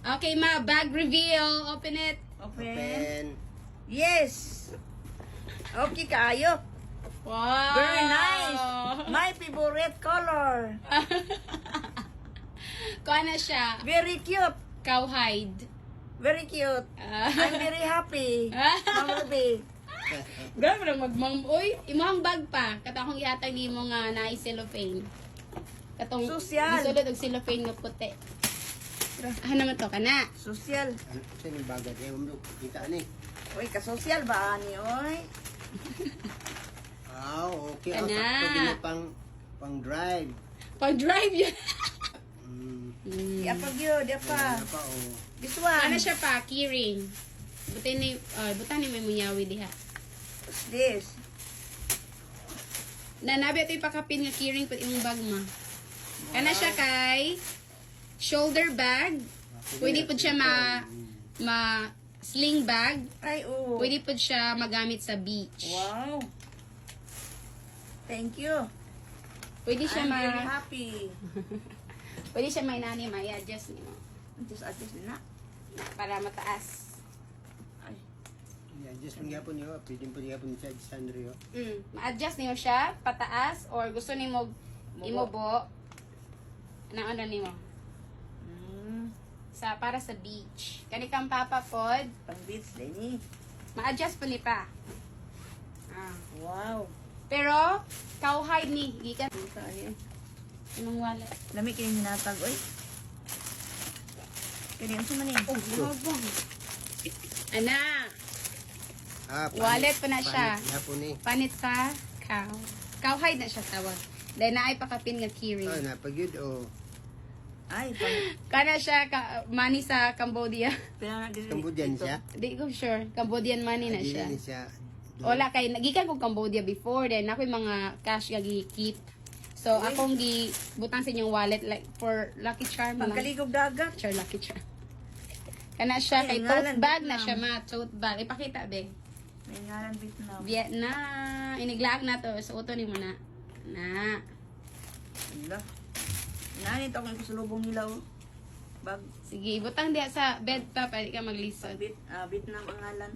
Okay, ma, bag reveal. Open it. Open. Yes. Okay kayo. Wow. Very nice. My favorite color. Kuha na siya. Very cute. Cowhide. Very cute. I'm very happy. Mama baby. Grabe lang magmang... Uy, imong bag pa. Katong ihatag ni mo nga na cellophane. Katong Sosyal. gisulod og cellophane nga puti. Ah, naman to, kana. Social. Ano sa yung bagay? Eh, umlok. Kita ni. Uy, kasosyal ba ani oy? Ah, okay. Kana. Sakto din pang drive. Pag-drive yun. Di apa gyud, di apa. Ano pa, oh. This one. Ano siya pa? Keyring. Butan ni may munyawi diha. What's this? Nanabi ito ipakapin nga keyring pag imong bag ma. Kana siya kay shoulder bag. Pwede po siya ma sling bag. Ay, oh. Pwede po siya magamit sa beach. Wow. Thank you. Pwede siya I'm very ma happy. Pwede siya may nani ma-adjust niyo Adjust na. para mataas. Ay. Yeah, just pang yapon nyo. Pwede po yapon sa Sandro. Ma-adjust niyo siya pataas or gusto nimo imubo. Ano nimo? Sa para sa beach. Kani kang papa pod, Pang beach din ni. ma-adjust pa ni pa. Wow. Pero cowhide ni gikan Tayo. imong wallet. Lami kini hinatag oy. Kani unsa man ni? Oh, gumabang. Ana, Ah, wallet pa na siya. Yapon ni. Panit sa cow. Cowhide na siya tawag. Dahil naay pakapin nga Ah, keyring. napagyud, oh. Ay, pang Kana siya money sa Cambodia. pinana diri. Cambodian siya. Di ko sure. Cambodian money na Hindi siya. ni siya. Wala kay nagikan ko Cambodia before then ako'y mga cash nga gi-keep. So akong gi butang sa inyong wallet like for lucky charm lang. Pagkaligog dagat. Sure, lucky charm. Kana siya Ay, kay ang tote ngalan, bag na Vietnam. siya ma, tote bag. Ipakita be. May ngalan Vietnam. Vietnam. Iniglaag na to. So uto ni mo na. Na. Ala. Nani to kung kusulubong nila oh. Bag Sige, butang diha sa bed pa pwede ka maglisod. Vietnam ang ngalan.